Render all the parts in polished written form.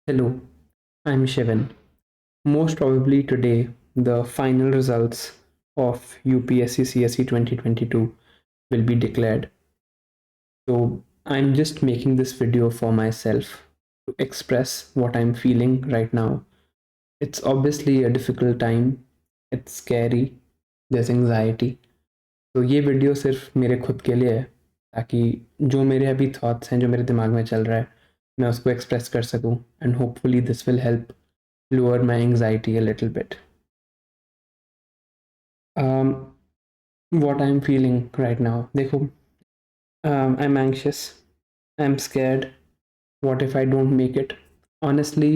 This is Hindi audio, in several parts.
Hello, I'm Shivan. Most probably today, the final results of UPSC CSE 2022 will be declared. So, I'm just making this video for myself to express what I'm feeling right now. It's obviously a difficult time, it's scary, there's anxiety. तो ये वीडियो सिर्फ मेरे खुद के लिए है ताकि जो मेरे अभी थॉट्स हैं जो मेरे दिमाग में चल रहा है मैं उसको एक्सप्रेस कर सकूं and hopefully this will help lower my anxiety a little bit. Um, what I'm feeling right now, देखो, I'm anxious, I'm scared. What if I don't make it? Honestly,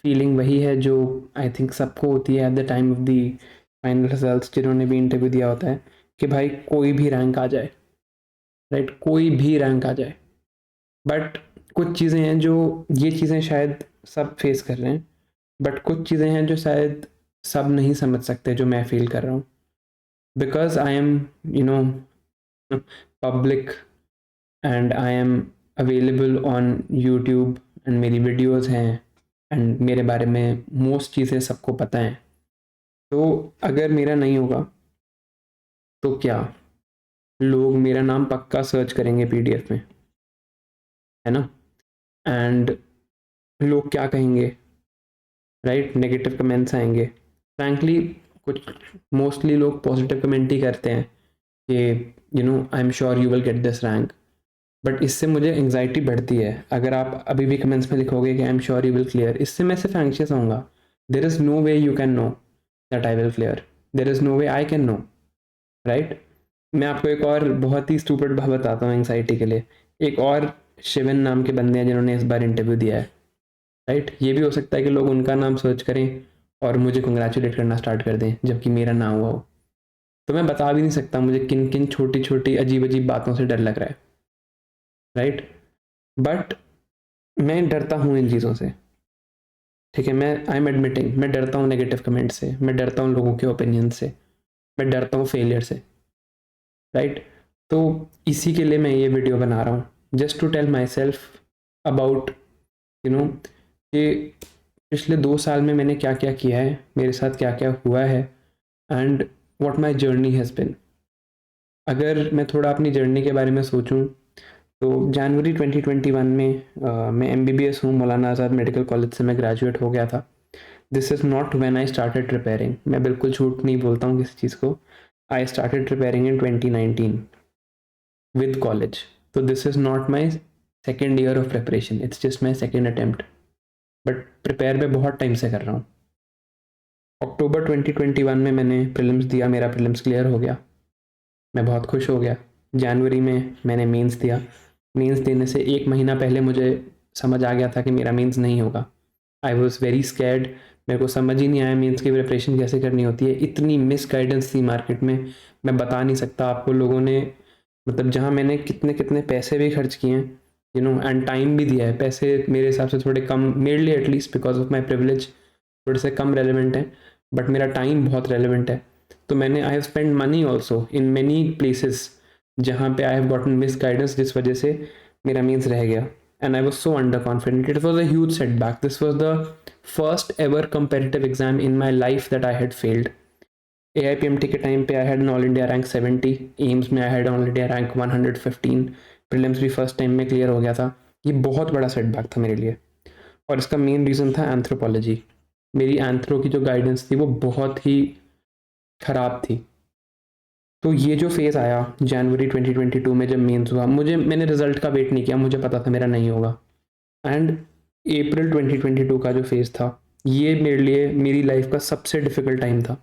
feeling वही है जो I think सबको होती है at the time of the final results, जिन्होंने भी इंटरव्यू दिया होता है कि भाई कोई भी रैंक आ जाए, राइट, कोई भी रैंक आ जाए. बट कुछ चीज़ें हैं जो ये चीज़ें शायद सब फेस कर रहे हैं, बट कुछ चीज़ें हैं जो शायद सब नहीं समझ सकते जो मैं फील कर रहा हूँ. Because I am, you know, public and I am available on YouTube and मेरी वीडियोस हैं एंड मेरे बारे में मोस्ट चीज़ें सबको पता हैं. तो अगर मेरा नहीं होगा तो क्या लोग मेरा नाम पक्का सर्च करेंगे पीडीएफ में, है ना? एंड लोग क्या कहेंगे, राइट? नेगेटिव कमेंट्स आएंगे. फ्रैंकली कुछ मोस्टली लोग पॉजिटिव कमेंट ही करते हैं कि I am sure you will get this rank. But इससे मुझे एंग्जाइटी बढ़ती है. अगर आप अभी भी कमेंट्स में लिखोगे कि I am sure you will clear, इससे मैं सिर्फ एंक्शियस होऊंगा. There is no way you can know that I will clear. There is no way I can know, right? मैं आपको एक और बहुत ही स्टूपिड बात बताता हूँ एंग्जाइटी के लिए. एक और शिवन नाम के बंदे हैं जिन्होंने इस बार इंटरव्यू दिया है, राइट? ये भी हो सकता है कि लोग उनका नाम सर्च करें और मुझे कंग्रेचुलेट करना स्टार्ट कर दें जबकि मेरा ना हुआ हो. तो मैं बता भी नहीं सकता मुझे किन किन छोटी छोटी अजीब अजीब बातों से डर लग रहा है, राइट? बट मैं डरता हूँ इन चीज़ों से, ठीक है? मैं आई एम एडमिटिंग, मैं डरता हूँ नेगेटिव कमेंट से, मैं डरता हूँ लोगों के ओपिनियन से, मैं डरता हूँ फेलियर से, राइट? तो इसी के लिए मैं ये वीडियो बना रहा हूँ, just to tell myself about कि पिछले 2 साल में मैंने क्या क्या किया है, मेरे साथ क्या क्या हुआ है and what my journey has been. अगर मैं थोड़ा अपनी जर्नी के बारे में सोचूं तो जनवरी 2021 में मैं MBBS हूँ, मौलाना आज़ाद मेडिकल कॉलेज से मैं ग्रेजुएट हो गया था. This is not when I started preparing. मैं बिल्कुल झूठ नहीं बोलता हूँ किसी चीज़ को. I started preparing in 2019 with college. तो this is not my second year of preparation, it's just my second attempt. But prepare मैं बहुत टाइम से कर रहा हूँ. अक्टूबर 2021 में मैंने प्रीलिम्स दिया, मेरा प्रीलिम्स क्लियर हो गया, मैं बहुत खुश हो गया. जनवरी में मैंने मेंस दिया. मेंस देने से 1 महीना पहले मुझे समझ आ गया था कि मेरा मेंस नहीं होगा. आई वॉज वेरी स्कैर्ड. मेरे को समझ ही नहीं आया मेंस की प्रिपरेशन कैसे करनी होती है. इतनी मिस गाइडेंस थी मार्केट में, मैं बता नहीं सकता आपको. लोगों ने मतलब जहाँ मैंने कितने कितने पैसे भी खर्च किए हैं, एंड टाइम भी दिया है. पैसे मेरे हिसाब से थोड़े कम, मेरे लिए at least because of my privilege थोड़े से कम रेलिवेंट है, बट मेरा टाइम बहुत रेलिवेंट है. तो मैंने आई have spend money also in many places जहाँ पे I have gotten miss guidance, जिस वजह से मेरा मीन्स रह गया. And I was so under confident. It was a huge setback. This was the first ever comparative exam in my life that I had failed. AIPMT के टाइम पे I had an All India rank 70, AIIMS में I had All India rank 115, prelims भी फर्स्ट टाइम में क्लियर हो गया था. ये बहुत बड़ा सेटबैक था मेरे लिए, और इसका मेन रीज़न था एंथ्रोपोलॉजी. मेरी एंथ्रो की जो गाइडेंस थी वो बहुत ही ख़राब थी. तो ये जो फेज़ आया जनवरी 2022 में जब मेंस हुआ, मैंने रिज़ल्ट का वेट नहीं किया, मुझे पता था मेरा नहीं होगा. एंड अप्रैल 2022 का जो फेज़ था, ये मेरे लिए मेरी लाइफ का सबसे डिफ़िकल्ट टाइम था.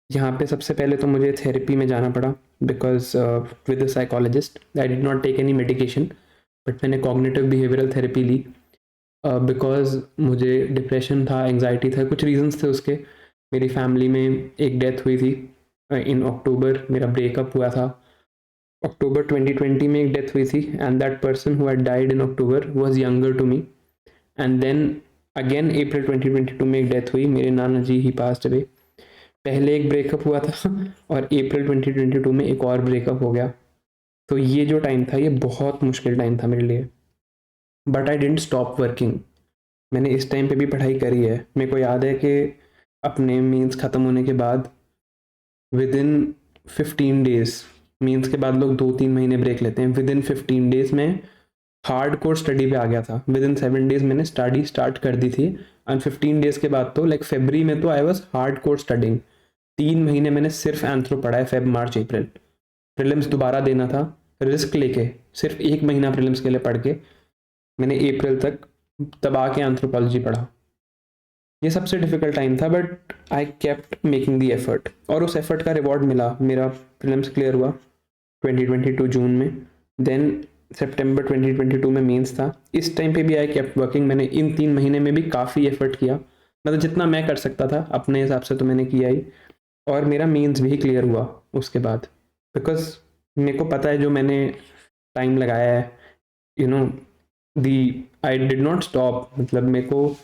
यहाँ पे सबसे पहले तो मुझे थेरेपी में जाना पड़ा because with a psychologist. I did not take any medication, but मैंने कॉग्निटिव बिहेवियरल थेरेपी ली बिकॉज मुझे डिप्रेशन था, एंग्जाइटी था, कुछ रीजंस थे उसके. मेरी फैमिली में एक डेथ हुई थी इन अक्टूबर. मेरा ब्रेकअप हुआ था अक्टूबर 2020 में, एक डेथ हुई थी, and that person who had died in October was younger to me. And then again April 2022 में एक डेथ हुई, मेरे नाना जी ही पास्ट अवे. पहले एक ब्रेकअप हुआ था और अप्रैल 2022 में एक और ब्रेकअप हो गया. तो ये जो टाइम था ये बहुत मुश्किल टाइम था मेरे लिए. But I didn't stop working. मैंने इस टाइम पे भी पढ़ाई करी है। मेरे को याद है कि अपने मीन्स ख़त्म होने के बाद विद इन 15 डेज़, मीन्स के बाद लोग 2-3 महीने ब्रेक लेते हैं, विद इन 15 डेज़ में हार्ड कोर स्टडी पे आ गया था। विद इन 7 डेज़ मैंने स्टडी स्टार्ट कर दी थी, एंड 15 डेज़ के बाद तो लाइक फरवरी में तो I was hard core studying. 3 महीने मैंने सिर्फ एंथ्रो पढ़ा है, फेब मार्च अप्रैल। प्रीलिम्स दोबारा देना था, रिस्क लेके सिर्फ 1 महीना प्रीलिम्स के लिए पढ़ के मैंने अप्रैल तक दबा के एंथ्रोपोलॉजी पढ़ा। ये सबसे डिफिकल्ट टाइम था, but I kept making the effort, और उस एफर्ट का रिवॉर्ड मिला। मेरा प्रीलिम्स क्लियर हुआ 2022 जून में, देन सितंबर 2022 में मेंस था। इस टाइम पे भी आई केप्ट वर्किंग। मैंने इन 3 महीने में भी काफ़ी एफर्ट किया, मतलब जितना मैं कर सकता था अपने हिसाब से तो मैंने किया ही, और मेरा मेंस भी क्लियर हुआ उसके बाद। बिकॉज मेरे को पता है जो मैंने टाइम लगाया है, you know, the I did not stop. मतलब मेरे को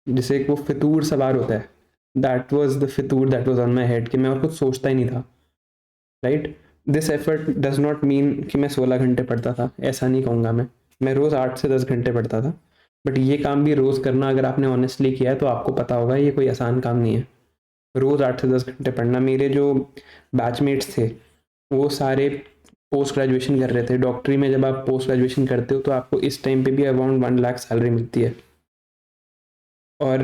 जैसे वो फितूर सवार होता है, दैट वॉज द फितूर that was on my head, कि मैं और कुछ सोचता ही नहीं था, right. This effort does not mean कि मैं 16 घंटे पढ़ता था, ऐसा नहीं कहूँगा मैं रोज़ 8 से 10 घंटे पढ़ता था। बट ये काम भी रोज़ करना, अगर आपने ऑनेस्टली किया है तो आपको पता होगा ये कोई आसान काम नहीं है। रोज़ 8 से 10 घंटे पढ़ना। मेरे जो बैचमेट्स थे वो सारे पोस्ट ग्रेजुएशन कर रहे थे। डॉक्टरी में जब आप पोस्ट ग्रेजुएशन करते हो तो आपको इस टाइम पे भी अराउंड 1 लाख सैलरी मिलती है, और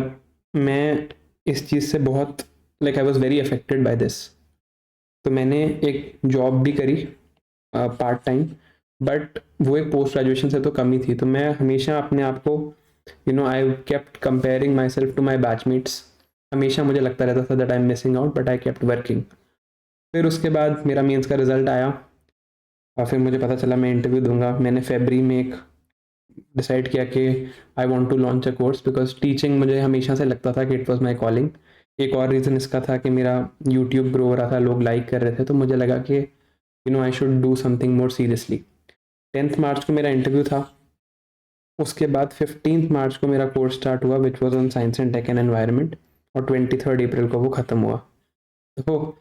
मैं इस चीज़ से बहुत like I was very affected by this. तो मैंने एक जॉब भी करी पार्ट टाइम, बट वो एक पोस्ट ग्रेजुएशन से तो कम ही थी। तो मैं हमेशा अपने आप को, I kept comparing myself to my batchmates. हमेशा मुझे लगता रहता था that I am missing out, but I kept working. फिर उसके बाद मेरा मेंस का रिजल्ट आया, और फिर मुझे पता चला मैं इंटरव्यू दूंगा। मैंने फरवरी में एक डिसाइड किया कि I want to launch a course, because teaching मुझे हमेशा से लगता था कि इट वाज माय कॉलिंग। एक और रीज़न इसका था कि मेरा यूट्यूब ग्रो हो रहा था, लोग लाइक कर रहे थे, तो मुझे लगा कि I should do something more seriously. 10th मार्च को मेरा इंटरव्यू था। उसके बाद 15th मार्च को मेरा कोर्स स्टार्ट हुआ, which was on science and tech and environment, और 23rd अप्रैल को वो ख़त्म हुआ। तो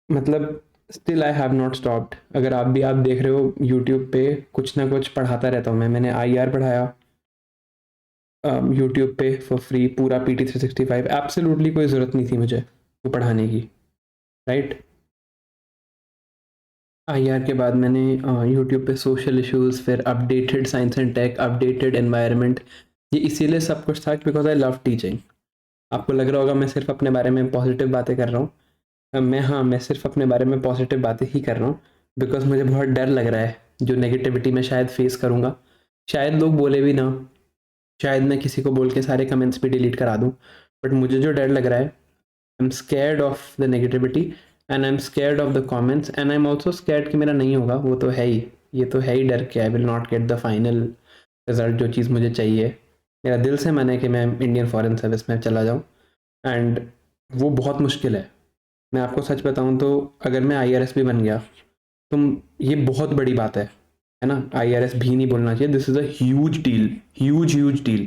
मतलब still I have not stopped. अगर आप देख रहे हो यूट्यूब पे, कुछ ना कुछ पढ़ाता रहता हूँ मैंने IR पढ़ाया यूट्यूब पे फॉर फ्री, पूरा PT 365। एब्सोल्युटली कोई ज़रूरत नहीं थी मुझे वो पढ़ाने की, राइट। IR के बाद मैंने यूट्यूब पे सोशल इश्यूज़, फिर updated science and tech, updated environment. ये इसीलिए सब कुछ था बिकॉज आई लव टीचिंग। आपको लग रहा होगा मैं सिर्फ अपने बारे में पॉजिटिव बातें कर रहा हूँ। मैं सिर्फ अपने बारे में पॉजिटिव बातें ही कर रहा हूँ, बिकॉज मुझे बहुत डर लग रहा है जो नेगेटिविटी मैं शायद फेस करूँगा। शायद लोग बोले भी ना, शायद मैं किसी को बोल के सारे कमेंट्स भी डिलीट करा दूँ, बट मुझे जो डर लग रहा है, I am scared of the negativity, and I am scared of the comments, and I am also scared कि मेरा नहीं होगा। वो तो है ही, ये तो है ही डर कि I will not get the final result, जो चीज़ मुझे चाहिए। मेरा दिल से मन है कि मैं इंडियन फॉरेन सर्विस में चला जाऊँ, एंड वो बहुत मुश्किल है। मैं आपको सच बताऊँ तो अगर मैं IRS भी बन गया तो ये बहुत बड़ी बात है ना। IRS भी नहीं बोलना चाहिए, this is a huge deal, huge deal.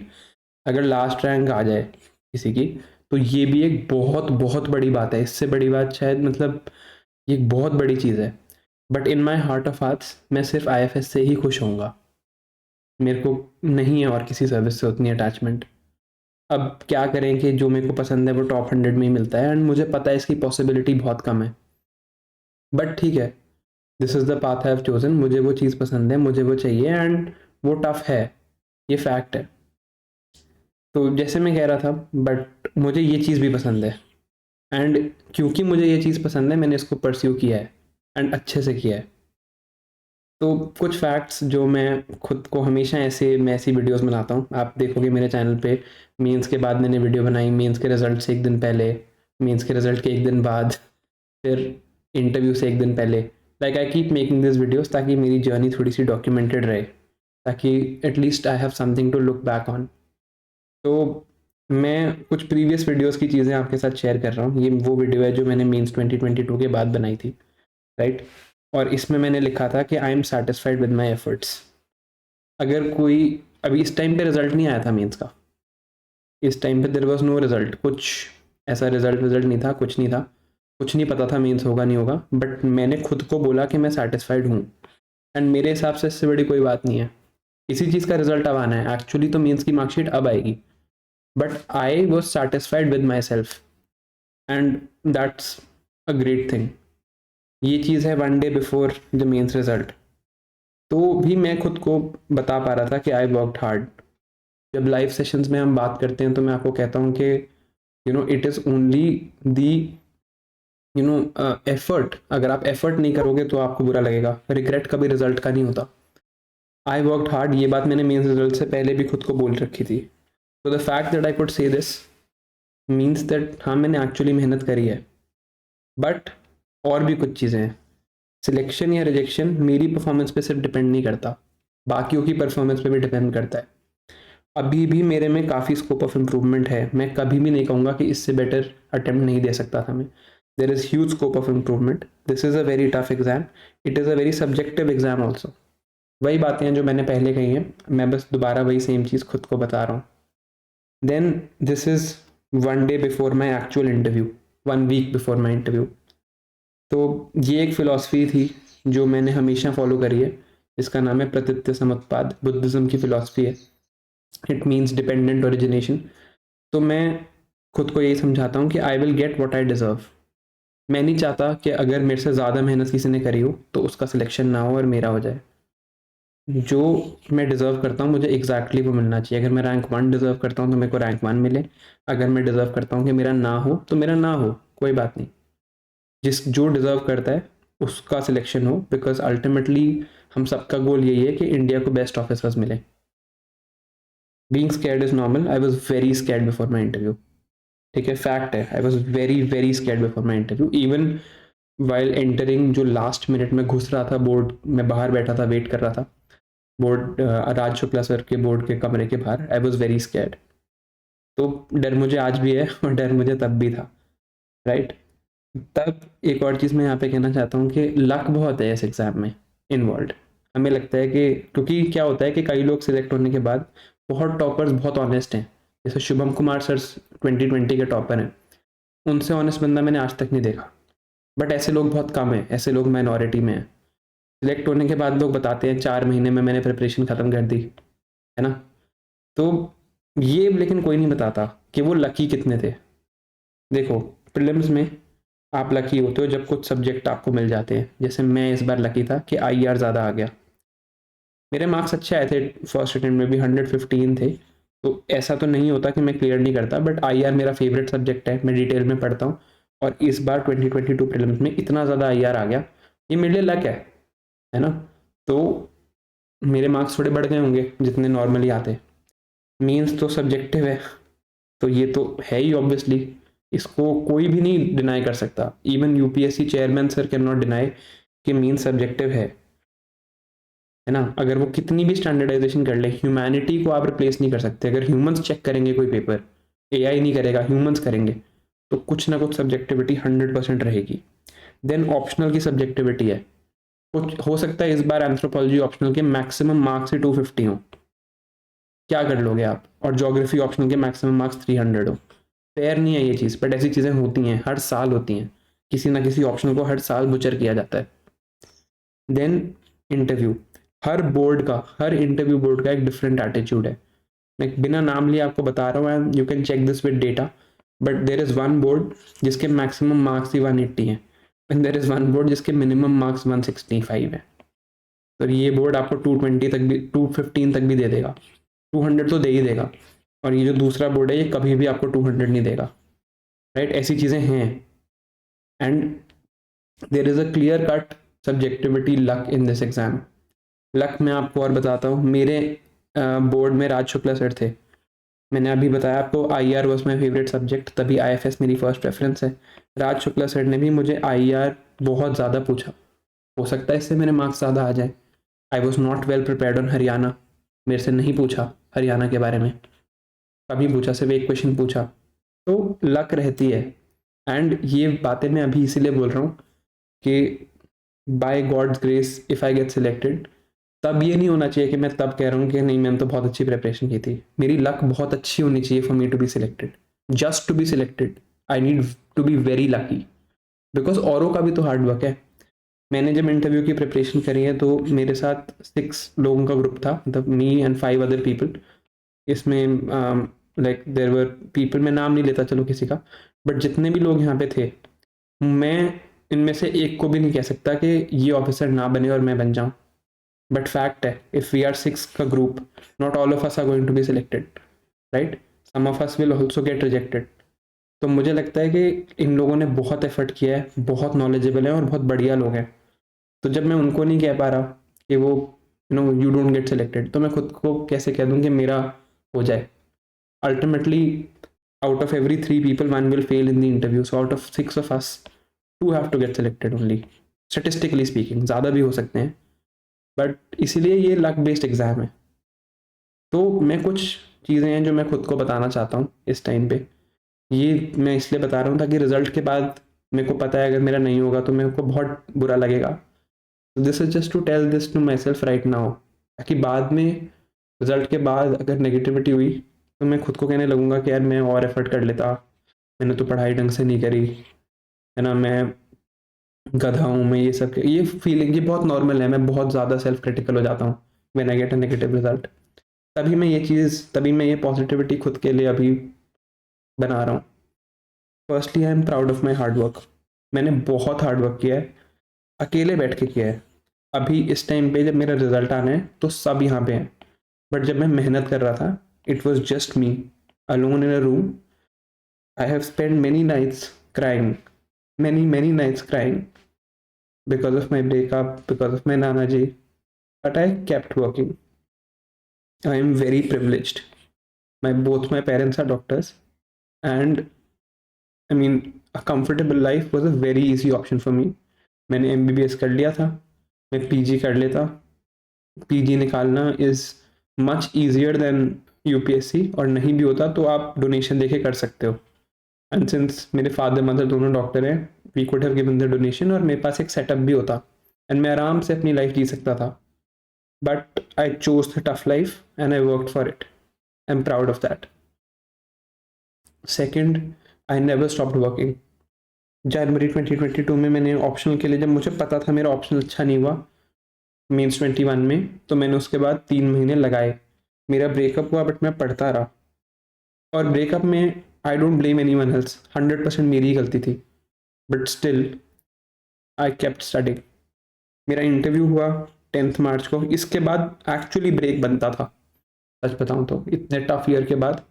अगर लास्ट रैंक आ जाए किसी की तो ये भी एक बहुत बहुत बड़ी बात है। इससे बड़ी बात शायद, मतलब ये एक बहुत बड़ी चीज़ है। But in my heart of hearts मैं सिर्फ IFS से ही खुश होऊंगा। मेरे को नहीं है और किसी सर्विस से उतनी अटैचमेंट। अब क्या करें कि जो मेरे को पसंद है वो टॉप 100 में ही मिलता है, एंड मुझे पता है इसकी पॉसिबिलिटी बहुत कम है, बट ठीक है, this is the path I have chosen. मुझे वो चीज़ पसंद है, मुझे वो चाहिए, एंड वो टफ है, ये फैक्ट है। तो जैसे मैं कह रहा था, बट मुझे ये चीज़ भी पसंद है, एंड क्योंकि मुझे ये चीज़ पसंद है मैंने इसको परस्यू किया है, एंड अच्छे से किया है। तो कुछ फैक्ट्स जो मैं खुद को हमेशा मैं ऐसी वीडियोस बनाता हूँ, आप देखोगे मेरे चैनल पे। मेंस के बाद मैंने वीडियो बनाई, मेंस के रिजल्ट से एक दिन पहले, मेंस के रिजल्ट के एक दिन बाद, फिर इंटरव्यू से एक दिन पहले। Like I keep making this videos ताकि मेरी जर्नी थोड़ी सी डॉक्यूमेंटेड रहे, ताकि at least I have something to look back on. तो मैं कुछ प्रीवियस वीडियोस की चीज़ें आपके साथ शेयर कर रहा हूँ। ये वो वीडियो है जो मैंने मीन्स 2022 के बाद बनाई थी, राइट। और इसमें मैंने लिखा था कि I am satisfied with my efforts. अगर कोई, अभी इस टाइम पे रिजल्ट नहीं आया था मीन्स का, इस टाइम पे देयर वाज नो रिजल्ट, कुछ ऐसा रिजल्ट नहीं था, कुछ नहीं था, कुछ नहीं पता था मीन्स होगा नहीं होगा, बट मैंने खुद को बोला कि मैं सेटिस्फाइड हूँ, एंड मेरे हिसाब से इससे बड़ी कोई बात नहीं है। इसी चीज़ का रिजल्ट अब आना है एक्चुअली, तो मीन्स की मार्कशीट अब आएगी। But I was satisfied with myself, and that's a great thing. ये चीज़ है 1 day before the mains result. तो भी मैं खुद को बता पा रहा था कि आई वर्कड हार्ड। जब लाइव सेशंस में हम बात करते हैं तो मैं आपको कहता हूँ कि it is only the effort. अगर आप एफर्ट नहीं करोगे तो आपको बुरा लगेगा, रिग्रेट कभी रिजल्ट का नहीं होता। आई वर्कड हार्ड, ये बात मैंने मेंस रिजल्ट से पहले भी खुद को बोल रखी थी। तो the fact that I could say this means that हाँ, मैंने एक्चुअली मेहनत करी है। बट और भी कुछ चीज़ें हैं। सिलेक्शन या रिजेक्शन मेरी परफॉर्मेंस पे सिर्फ डिपेंड नहीं करता, बाकियों की परफॉर्मेंस पे भी डिपेंड करता है। अभी भी मेरे में काफ़ी स्कोप ऑफ इम्प्रूवमेंट है। मैं कभी भी नहीं कहूँगा कि इससे बेटर अटेम्प्ट नहीं दे सकता था मैं। There is huge scope of improvement. This is a very tough exam, it is a very subjective exam also. वही बातें हैं जो मैंने पहले कही हैं, मैं बस दोबारा वही सेम चीज़ खुद को बता रहा हूँ। Then this is 1 day before my actual interview, 1 week before my interview. तो ये एक फ़िलॉसफी थी जो मैंने हमेशा फॉलो करी है। इसका नाम है प्रतीत्य समुत्पाद, बुद्धिज़्म की फ़िलॉसफी है। It means dependent origination. तो मैं खुद को यही समझाता हूँ कि आई will get what I deserve. मैं नहीं चाहता कि अगर मेरे से ज़्यादा मेहनत किसी ने करी हो तो उसका सिलेक्शन ना हो और मेरा हो जाए। जो मैं डिज़र्व करता हूँ मुझे एग्जैक्टली वो मिलना चाहिए। अगर मैं रैंक 1 डिज़र्व करता हूँ तो मेरे को रैंक 1 मिले। अगर मैं डिज़र्व करता हूँ कि मेरा ना हो तो मेरा ना हो, कोई बात नहीं। जो डिज़र्व करता है उसका सिलेक्शन हो, बिकॉज अल्टीमेटली हम सबका गोल यही है कि इंडिया को बेस्ट ऑफिसर्स मिले। Being scared is normal, I was very scared before my interview. ठीक है, फैक्ट है, आई was very very scared before my interview. Even while entering, जो लास्ट मिनट में घुस रहा था बोर्ड में, बाहर बैठा था, वेट कर रहा था बोर्ड, राज शुक्ला सर के बोर्ड के कमरे के बाहर, आई वॉज वेरी स्कैर्ड। तो डर मुझे आज भी है और डर मुझे तब भी था, राइट। तब एक और चीज़ मैं यहाँ पे कहना चाहता हूँ कि लक बहुत है इस एग्ज़ाम में इन्वॉल्व। हमें लगता है कि, क्योंकि क्या होता है कि कई लोग सिलेक्ट होने के बाद, बहुत टॉपर्स बहुत ऑनेस्ट हैं, जैसे शुभम कुमार सर 2020 के टॉपर हैं, उनसे ऑनेस्ट बंदा मैंने आज तक नहीं देखा। बट ऐसे लोग बहुत कम हैं, ऐसे लोग माइनॉरिटी में हैं। सिलेक्ट होने के बाद लोग बताते हैं 4 महीने में मैंने प्रिपरेशन ख़त्म कर दी, है ना। तो ये लेकिन कोई नहीं बताता कि वो लकी कितने थे। देखो, प्रीलिम्स में आप लकी होते हो जब कुछ सब्जेक्ट आपको मिल जाते हैं। जैसे मैं इस बार लकी था कि आईआर ज़्यादा आ गया, मेरे मार्क्स अच्छे आए थे, फर्स्ट अटेम्प्ट में भी 115 थे। तो ऐसा तो नहीं होता कि मैं क्लियर नहीं करता, बट आईआर मेरा फेवरेट सब्जेक्ट है, मैं डिटेल में पढ़ता हूँ। और इस बार 2022 प्रीलिम्स में इतना ज़्यादा आईआर आ गया, ये मेरे लिए लक है ना। तो मेरे मार्क्स थोड़े बढ़ गए होंगे जितने नॉर्मली आते। मीन्स तो सब्जेक्टिव है, तो ये तो है ही ऑब्वियसली, इसको कोई भी नहीं डिनाई कर सकता। Even UPSC chairman sir can not deny कि मीन्स सब्जेक्टिव है ना। अगर वो कितनी भी स्टैंडर्डाइजेशन कर ले, ह्यूमैनिटी को आप रिप्लेस नहीं कर सकते। अगर ह्यूमंस चेक करेंगे कोई पेपर, एआई नहीं करेगा, ह्यूमंस करेंगे, तो कुछ ना कुछ सब्जेक्टिविटी 100% रहेगी। देन ऑप्शनल की सब्जेक्टिविटी है, कुछ हो सकता है इस बार एंथ्रोपोलॉजी ऑप्शनल के मैक्सिमम मार्क्स ही 250 हो, क्या कर लोगे आप। और ज्योग्राफी ऑप्शनल के मैक्सिमम मार्क्स 300 हो। फेयर नहीं है ये चीज़, बट ऐसी चीज़ें होती हैं, हर साल होती हैं। किसी ना किसी ऑप्शनल को हर साल बुचर किया जाता है। देन इंटरव्यू, हर बोर्ड का, हर इंटरव्यू बोर्ड का एक डिफरेंट एटीट्यूड है। मैं बिना नाम लिए आपको बता रहा हूँ, and you can check this with data. But there is one board जिसके मैक्सिमम मार्क्स ही 180 हैं, and there is one board जिसके मिनिमम मार्क्स 165 है। तो ये बोर्ड आपको 220 तक भी, 215 तक भी दे देगा, 200 तो दे ही देगा। और ये जो दूसरा बोर्ड है ये कभी भी आपको 200 नहीं देगा, राइट। ऐसी चीज़ें हैं। And there is a clear cut subjectivity luck in this exam. Luck मैं आपको और बताता हूँ। मेरे बोर्ड में राज शुक्ला सर थे, मैंने अभी बताया आपको IR was my favourite subject, तभी आईएफएस मेरी फर्स्ट प्रेफरेंस है। राज शुक्ला सर ने भी मुझे आईआर बहुत ज़्यादा पूछा, हो सकता है इससे मेरे मार्क्स ज़्यादा आ जाए। I was not well prepared on Haryana, मेरे से नहीं पूछा हरियाणा के बारे में, कभी पूछा, सिर्फ एक क्वेश्चन पूछा। तो लक रहती है। एंड ये बातें मैं अभी इसीलिए बोल रहा हूँ कि by God's grace if I get selected, तब ये नहीं होना चाहिए कि मैं तब कह रहा हूँ कि नहीं मैंने तो बहुत अच्छी प्रिपरेशन की थी। मेरी लक बहुत अच्छी होनी चाहिए for me to be selected, just to be selected I need to be very lucky, because औरों का भी तो हार्ड वर्क है। मैंने जब इंटरव्यू की प्रिपरेशन करी है तो मेरे साथ 6 लोगों का ग्रुप था, मतलब मी एंड 5 अदर पीपल। इसमें लाइक देयर वर पीपल, मैं नाम नहीं लेता चलो किसी का, बट जितने भी लोग यहाँ पे थे, मैं इनमें से एक को भी नहीं कह सकता कि ये ऑफिसर ना बने और मैं बन जाऊँ। बट फैक्ट है, इफ़ वी आर 6 का group, not all of us are going to be selected, right? Some of us will also get rejected. तो मुझे लगता है कि इन लोगों ने बहुत एफर्ट किया है, बहुत नॉलेजेबल है और बहुत बढ़िया लोग हैं। तो जब मैं उनको नहीं कह पा रहा कि वो यू डोंट गेट सिलेक्टेड, तो मैं खुद को कैसे कह दूँ कि मेरा हो जाए? Ultimately out of every 3 people, one will fail in the interview. So out of 6 of us, 2 have to get selected only. Statistically speaking, ज़्यादा भी हो सकते हैं, बट इसीलिए ये लक बेस्ड एग्जाम है। तो मैं कुछ चीज़ें हैं जो मैं खुद को बताना चाहता हूँ इस टाइम पे। ये मैं इसलिए बता रहा हूँ ताकि रिजल्ट के बाद मेरे को पता है अगर मेरा नहीं होगा तो मेरे को बहुत बुरा लगेगा। तो this is just to tell this to myself right now, ताकि बाद में रिजल्ट के बाद अगर नेगेटिविटी हुई तो मैं खुद को कहने लगूंगा कि यार मैं और एफर्ट कर लेता, मैंने तो पढ़ाई ढंग से नहीं करी, है ना, मैं गधा हूँ, मैं ये सब, ये फीलिंग ये बहुत नॉर्मल है। मैं बहुत ज़्यादा सेल्फ क्रिटिकल हो जाता हूँ when I get a negative result. तभी मैं ये पॉजिटिविटी खुद के लिए अभी बना रहा हूँ। Firstly I am proud of my hard work. मैंने बहुत हार्ड वर्क किया है, अकेले बैठ के किया है। अभी इस टाइम पे जब मेरा रिजल्ट आना है तो सब यहाँ पे हैं, बट जब मैं मेहनत कर रहा था, it was just me alone in a room. I have spend many nights crying, many nights crying because of my breakup, because of my Nana ji, but I kept working. I am very privileged. Both my parents are doctors, and I mean, a comfortable life was a very easy option for me. मैंने MBBS कर लिया था, मैं PG कर लेता। PG निकालना is much easier than UPSC, और नहीं भी होता तो आप डोनेशन देके कर सकते हो। एंड सिंस मेरे फादर मदर दोनों डॉक्टर हैं, we could have given the donation, और मेरे पास एक सेटअप भी होता एंड मैं आराम से अपनी लाइफ जी सकता था। But I chose the tough life and I work for it. I am proud of that. Second, I never stopped working. जनवरी 2022 में मैंने ऑप्शनल के लिए, जब मुझे पता था मेरा ऑप्शनल अच्छा नहीं हुआ मीन्स 21 में, तो मैंने उसके बाद 3 महीने लगाए। मेरा ब्रेकअप हुआ बट मैं पढ़ता रहा, और ब्रेकअप में I don't blame any one else, 100% मेरी ही गलती थी, but still I kept studying. मेरा इंटरव्यू हुआ 10th मार्च को, इसके बाद एक्चुअली ब्रेक बनता था सच बताऊं तो, इतने टफ ईयर के बाद।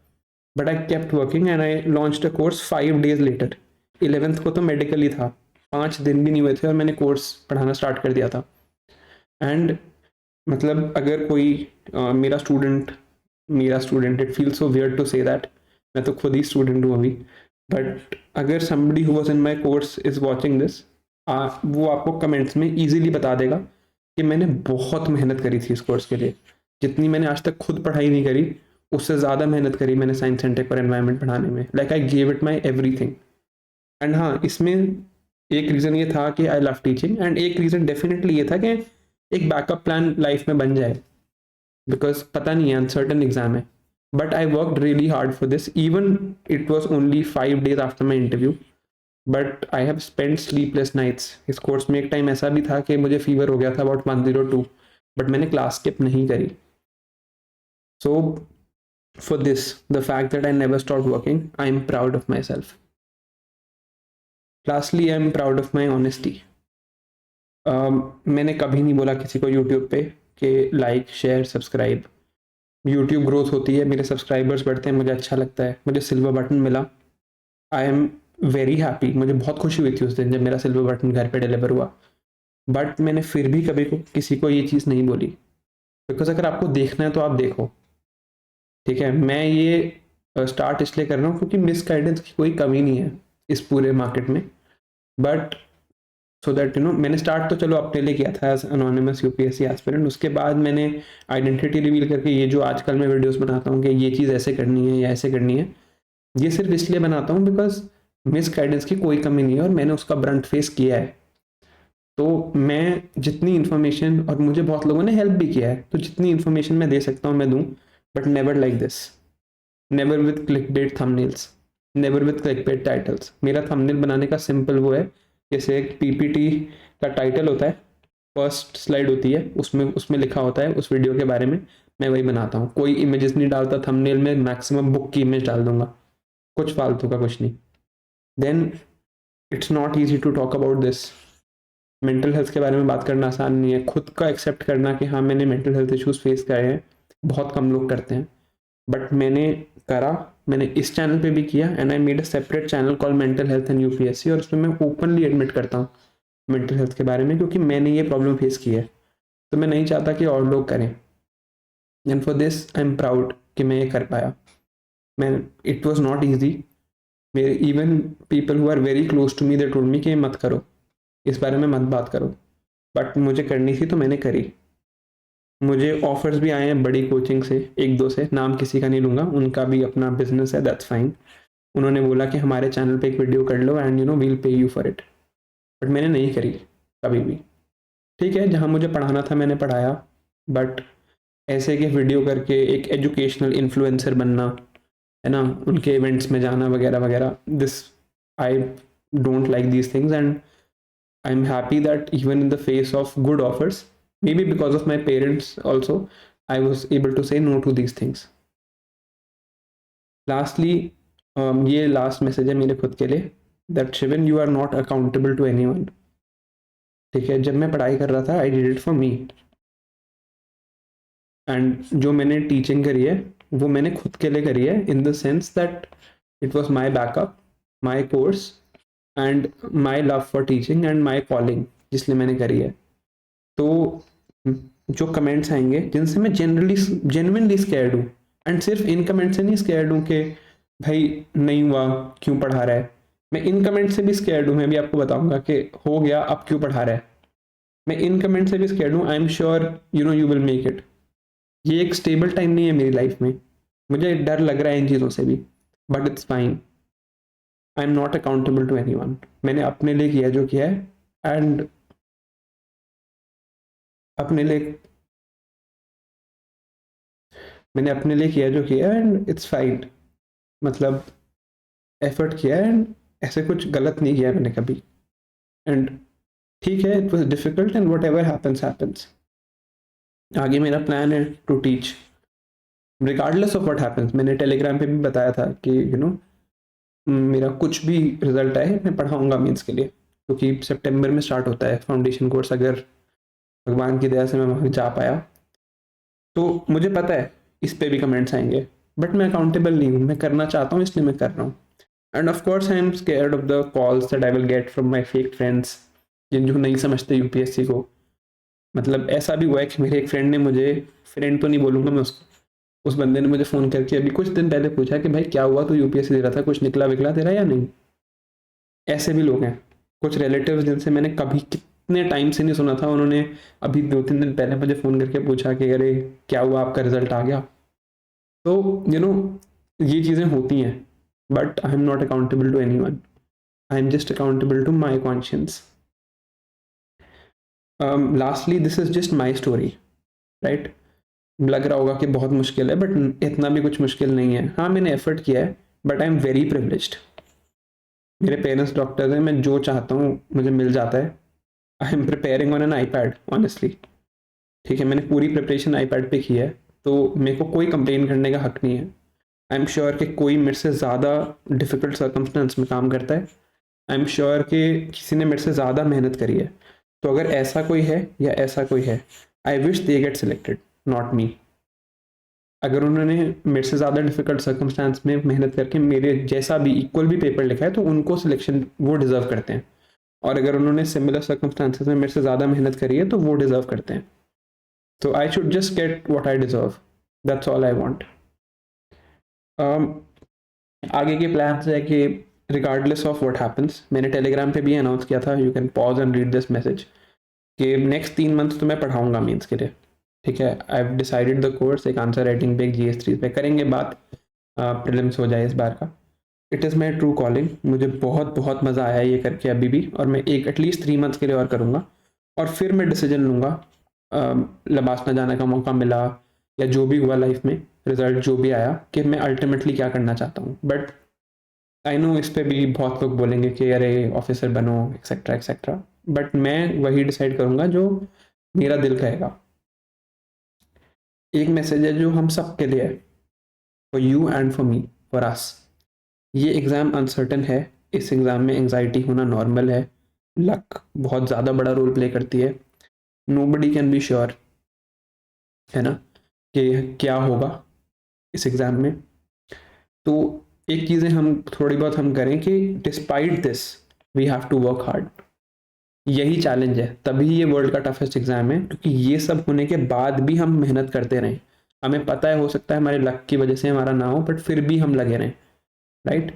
But I kept working and I launched a course 5 days later. 11th को तो मेडिकल ही था, 5 दिन भी नहीं हुए थे और मैंने कोर्स पढ़ाना स्टार्ट कर दिया था। एंड मतलब अगर कोई मेरा student, it feel so weird to say that, मैं तो खुद ही स्टूडेंट हूँ अभी, बट अगर somebody who was in my course is watching this, वो आपको कमेंट्स में इजीली बता देगा कि मैंने बहुत मेहनत करी थी इस कोर्स के लिए। जितनी मैंने आज तक खुद पढ़ाई नहीं करी, उससे ज़्यादा मेहनत करी मैंने साइंस एंड टेक और एनवायरनमेंट पढ़ाने में। Like I gave it my everything. And हाँ, इसमें एक रीज़न ये था कि आई लव टीचिंग, एंड एक रीज़न डेफिनेटली ये था कि एक बैकअप प्लान लाइफ में बन जाए, बिकॉज पता नहीं है, अनसर्टन एग्जाम है। But I worked really hard for this, even it was only 5 days after my interview, but I have spend sleepless nights. इस कोर्स में एक टाइम ऐसा भी था कि मुझे फीवर हो गया था अबाउट 102, बट मैंने क्लास स्किप नहीं करी। So for this, the fact that I never stop working, I am proud of my self. Lastly, I am proud of my honesty. मैंने कभी नहीं बोला किसी को यूट्यूब पे कि like share subscribe. YouTube growth होती है, मेरे सब्सक्राइबर्स बढ़ते हैं, मुझे अच्छा लगता है, मुझे सिल्वर बटन मिला, आई एम वेरी हैप्पी। मुझे बहुत खुशी हुई थी उस दिन जब मेरा सिल्वर बटन घर पे डिलीवर हुआ। बट मैंने फिर भी कभी को किसी को ये चीज़ नहीं बोली, बिकॉज अगर आपको देखना है तो आप देखो, ठीक है। मैं ये स्टार्ट इसलिए कर रहा हूँ क्योंकि मिस गाइडेंस की कोई कमी नहीं है इस पूरे मार्केट में। बट सो दैट मैंने स्टार्ट तो चलो अपने लिए किया था एज अनोनिमस यूपीएससी एस्पिरेंट। उसके बाद मैंने आइडेंटिटी रिवील करके ये जो आजकल मैं वीडियोस बनाता हूँ कि ये चीज़ ऐसे करनी है या ऐसे करनी है, ये सिर्फ इसलिए बनाता हूँ बिकॉज मिस गाइडेंस की कोई कमी नहीं है और मैंने उसका ब्रंट फेस किया है। तो मैं जितनी इन्फॉर्मेशन, और मुझे बहुत लोगों ने हेल्प भी किया है, तो जितनी इन्फॉर्मेशन मैं दे सकता हूँ मैं दूँ, but never like this, never with click bait thumbnails, never with click bait titles. मेरा थंबनेल बनाने का सिंपल वो है, जैसे एक पीपीटी का टाइटल होता है, फर्स्ट स्लाइड होती है, उसमें लिखा होता है उस वीडियो के बारे में, मैं वही बनाता हूँ, कोई इमेजेस नहीं डालता थंबनेल में, मैक्सिमम बुक की इमेज डाल दूंगा, कुछ फालतू का कुछ नहीं। Then it's not easy to talk about this. Mental health के बारे में बात करना आसान नहीं है, खुद का एक्सेप्ट करना कि हाँ मैंने मेंटल हेल्थ इश्यूज फेस करे हैं, बहुत कम लोग करते हैं, बट मैंने करा। मैंने इस चैनल पे भी किया, and I made a separate channel call mental health and UPSC, और उसमें मैं ओपनली एडमिट करता हूँ मेंटल हेल्थ के बारे में, क्योंकि मैंने ये प्रॉब्लम फेस की है, तो मैं नहीं चाहता कि और लोग करें। And for this I am proud कि मैं ये कर पाया। मैं, इट वॉज नॉट ईजी। मेरे even people who are very close to me they told me कि मत करो, इस बारे में मत बात करो, बट मुझे करनी थी तो मैंने करी। मुझे ऑफर्स भी आए हैं बड़ी कोचिंग से, एक दो से, नाम किसी का नहीं लूंगा, उनका भी अपना बिजनेस है, दैट्स फाइन। उन्होंने बोला कि हमारे चैनल पे एक वीडियो कर लो एंड वील पे यू फॉर इट, बट मैंने नहीं करी कभी भी। ठीक है, जहाँ मुझे पढ़ाना था मैंने पढ़ाया, बट ऐसे कि वीडियो करके एक एजुकेशनल इन्फ्लुएंसर बनना, है ना, उनके इवेंट्स में जाना वगैरह वगैरह, this, I don't like these things, and I am happy that even in the face of good offers, maybe because of my parents also, I was able to say no to these things. Lastly, ये लास्ट मैसेज है मेरे खुद के लिए, दैट शिवन you are not accountable to anyone. ठीक है, जब मैं पढ़ाई कर रहा था I did it for me, and जो मैंने टीचिंग करी है वो मैंने खुद के लिए करी है, in the sense that it was my backup, my course, and my love for teaching and my calling, जिसलिए मैंने करी है। तो जो कमेंट्स आएंगे जिनसे मैं जनरली जेन्युइनली स्कैर्ड हूँ, एंड सिर्फ इन कमेंट से नहीं स्कैर्ड हूँ कि भाई नहीं हुआ क्यों पढ़ा रहा है, मैं इन कमेंट से भी स्कैर्ड हूँ, मैं भी आपको बताऊंगा कि हो गया अब क्यों पढ़ा रहा है, मैं इन कमेंट से भी स्कैर्ड हूँ। आई am sure you will make it. ये एक स्टेबल टाइम नहीं है मेरी लाइफ में, मुझे डर लग रहा है इन चीज़ों से भी, but it's fine. I am not accountable to any one. मैंने अपने लिए किया जो किया है, एंड अपने लिए मैंने अपने लिए किया जो किया, एंड इट्स फाइन। मतलब एफर्ट किया है, एंड ऐसे कुछ गलत नहीं किया मैंने कभी, एंड ठीक है, it was difficult, and whatever happens happens. आगे मेरा प्लान है to teach regardless of what happens. मैंने टेलीग्राम पे भी बताया था कि मेरा कुछ भी रिजल्ट आए मैं पढ़ाऊंगा मीन्स के लिए, क्योंकि सितंबर में स्टार्ट होता है फाउंडेशन कोर्स, अगर भगवान की दया से मैं वहाँ जा पाया तो मुझे पता है इस पे भी कमेंट्स आएंगे, बट मैं अकाउंटेबल नहीं हूँ, मैं करना चाहता हूँ इसलिए मैं कर रहा हूँ। And of course I am scared of the calls that I will get from my fake friends, जिन जो नहीं समझते यूपीएससी को। मतलब ऐसा भी हुआ है कि मेरे एक फ्रेंड ने मुझे, फ्रेंड तो नहीं बोलूंगा मैं उसको, उस बंदे ने मुझे फ़ोन करके अभी कुछ दिन पहले पूछा कि भाई क्या हुआ, तू यूपीएससी दे रहा था, कुछ निकला विकला तेरा या नहीं। ऐसे भी लोग हैं। कुछ रिलेटिव्स जिनसे मैंने कभी कितने टाइम से नहीं सुना था, उन्होंने अभी 2-3 दिन पहले मुझे फ़ोन करके पूछा कि अरे क्या हुआ, आपका रिजल्ट आ गया। तो ये चीज़ें होती हैं, but I am not accountable to any one, I am just accountable to my conscience. Lastly this is just my story, right. लग रहा होगा कि बहुत मुश्किल है, बट इतना भी कुछ मुश्किल नहीं है। हाँ मैंने एफर्ट किया है, but I am very privileged. मेरे पेरेंट्स डॉक्टर्स हैं, मैं जो चाहता हूँ मुझे मिल जाता है। I am preparing on an eye pad honestly. ठीक है, मैंने पूरी प्रिपरेशन आई पैड पे की है, तो मेरे को कोई कंप्लेन करने का हक नहीं है। आई एम श्योर कि कोई मेरे से ज़्यादा डिफिकल्ट सर्कमस्टेंस में काम करता है। आई एम श्योर कि किसी ने मेरे से ज़्यादा मेहनत करी है। तो अगर ऐसा कोई है या ऐसा कोई है, I wish they get selected, not me. अगर उन्होंने मेरे से ज़्यादा डिफिकल्ट सर्कमस्टांस में मेहनत करके मेरे जैसा भी इक्वल भी पेपर लिखा है, तो उनको सिलेक्शन वो डिज़र्व करते हैं। और अगर उन्होंने सिमिलर सर्कमस्टांसेस में मेरे से ज़्यादा मेहनत करी है तो वो डिज़र्व करते हैं। तो I should just get what I deserve, that's all I want. आगे के प्लान है कि रिगार्डलेस ऑफ व्हाट हैपन्स, मैंने टेलीग्राम पे भी अनाउंस किया था, you can pause and read this message, कि नेक्स्ट 3 मंथ तो मैं पढ़ाऊंगा मीन्स के लिए। ठीक है, I have decided the course, एक आंसर राइटिंग पे, एक GS3 पे करेंगे बात, प्रीलिम्स हो जाए इस बार का। It is my true calling, मुझे बहुत बहुत मज़ा आया ये करके अभी भी, और मैं एक एटलीस्ट 3 मंथ्स के लिए और करूँगा, और फिर मैं डिसीजन लूँगा। लबासना जाने का मौका मिला या जो भी हुआ लाइफ में, रिजल्ट जो भी आया, कि मैं अल्टीमेटली क्या करना चाहता हूँ। बट आई नो इस पे भी बहुत लोग बोलेंगे कि अरे ऑफिसर बनो एक्सेट्रा एक्सेट्रा, बट मैं वही डिसाइड करूँगा जो मेरा दिल कहेगा। एक मैसेज है जो हम सब के लिए है, for you and for me, for us. ये एग्ज़ाम अनसर्टन है, इस एग्ज़ाम में एंग्जाइटी होना नॉर्मल है, लक बहुत ज़्यादा बड़ा रोल प्ले करती है, नोबडी कैन बी श्योर, है ना, कि क्या होगा इस एग्ज़ाम में। तो एक चीज़ें हम थोड़ी बहुत हम करें कि despite this we have to work hard. यही चैलेंज है, तभी ये वर्ल्ड का टफेस्ट एग्ज़ाम है, क्योंकि ये सब होने के बाद भी हम मेहनत करते रहें। हमें पता है हो सकता है हमारे लक की वजह से हमारा ना हो, बट फिर भी हम लगे रहें, राइट।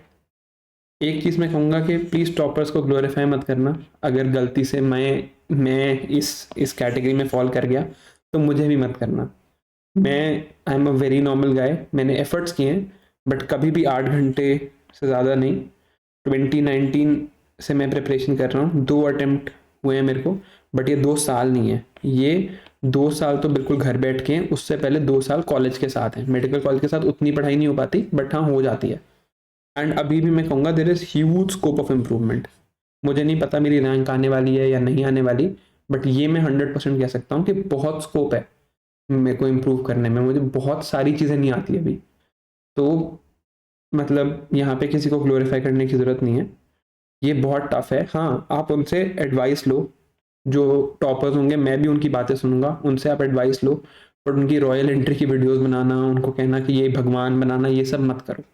एक चीज़ मैं कहूँगा कि प्लीज़ टॉपर्स को ग्लोरीफाई मत करना। अगर गलती से मैं इस कैटेगरी में फॉल कर गया तो मुझे भी मत करना। मैं I am a very normal guy, मैंने एफर्ट्स किए हैं, बट कभी भी 8 घंटे से ज़्यादा नहीं। 2019 से मैं प्रिपरेशन कर रहा हूँ, 2 अटेम्प्ट हुए हैं मेरे को, बट ये 2 साल नहीं है। ये 2 साल तो बिल्कुल घर बैठ के हैं, उससे पहले 2 साल कॉलेज के साथ हैं। मेडिकल कॉलेज के साथ उतनी पढ़ाई नहीं हो पाती, बट हाँ हो जाती है। एंड अभी भी मैं कहूँगा there is huge scope of improvement. मुझे नहीं पता मेरी रैंक आने वाली है या नहीं आने वाली, बट ये मैं 100% कह सकता हूँ कि बहुत स्कोप है मेरे को इम्प्रूव करने में। मुझे बहुत सारी चीज़ें नहीं आती अभी, तो मतलब यहाँ पे किसी को ग्लोरीफाई करने की ज़रूरत नहीं है। ये बहुत टफ है, हाँ आप उनसे एडवाइस लो, जो टॉपर्स होंगे मैं भी उनकी बातें सुनूंगा, उनसे आप एडवाइस लो, बट उनकी रॉयल एंट्री की वीडियोस बनाना, उनको कहना कि ये भगवान बनाना, ये सब मत करो,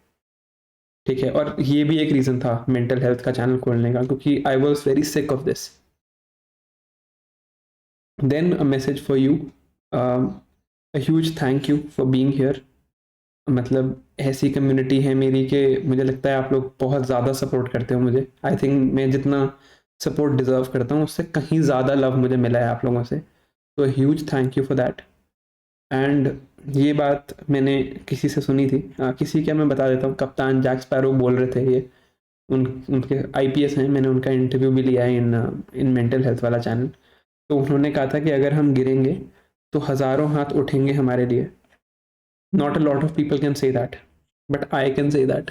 ठीक है। और ये भी एक रीज़न था मेंटल हेल्थ का चैनल खोलने का, क्योंकि I was very sick of this. Then a message for you, a huge thank you for being here. मतलब ऐसी कम्युनिटी है मेरी कि मुझे लगता है आप लोग बहुत ज़्यादा सपोर्ट करते हो मुझे। आई थिंक मैं जितना सपोर्ट डिज़र्व करता हूँ उससे कहीं ज़्यादा लव मुझे मिला है आप लोगों से, तो huge thank you for that. And ये बात मैंने किसी से सुनी थी, किसी क्या मैं बता देता हूँ, कप्तान जैक स्पैरो बोल रहे थे ये, उनके आईपीएस हैं, मैंने उनका इंटरव्यू भी लिया है इन मेंटल हेल्थ वाला चैनल। तो उन्होंने कहा था कि अगर हम गिरेंगे तो हज़ारों हाथ उठेंगे हमारे लिए। Not a lot of people can say that, but I can say that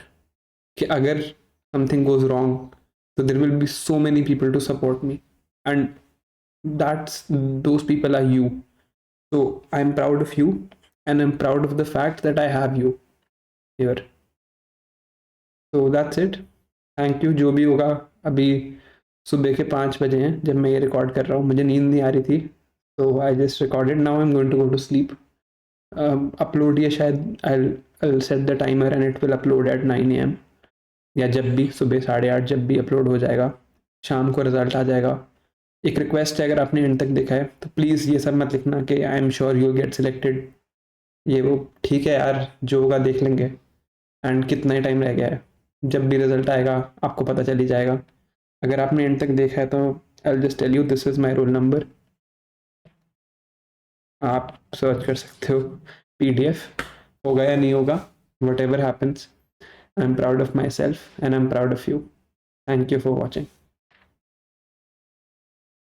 कि अगर समथिंग गोज रॉन्ग तो there will be so many people to support me, and that's those people are you. So I'm proud of you, and I'm proud of the fact that I have you here. So that's it. Thank you. जो भी होगा, अभी सुबह के 5 बजे हैं जब मैं ये रिकॉर्ड कर रहा हूँ, मुझे नींद नहीं आ रही थी, तो I just recorded, now I am going to go to sleep. Upload ये शायद I set the timer and it will upload at 9 AM, या जब भी सुबह 8:30 जब भी अपलोड हो जाएगा, शाम को रिजल्ट आ जाएगा। एक रिक्वेस्ट है, अगर आपने एंड तक देखा है तो प्लीज़ ये सब मत लिखना कि I am sure you get selected, ये वो, ठीक है यार, जो होगा देख लेंगे। एंड कितना ही टाइम रह गया है, जब भी रिजल्ट आएगा आपको पता चल ही जाएगा। अगर आपने एंड तक देखा है तो I just tell you this is my roll number, आप सर्च कर सकते हो, PDF होगा या नहीं होगा, whatever happens, I am proud of myself and I am proud of you. Thank you for watching.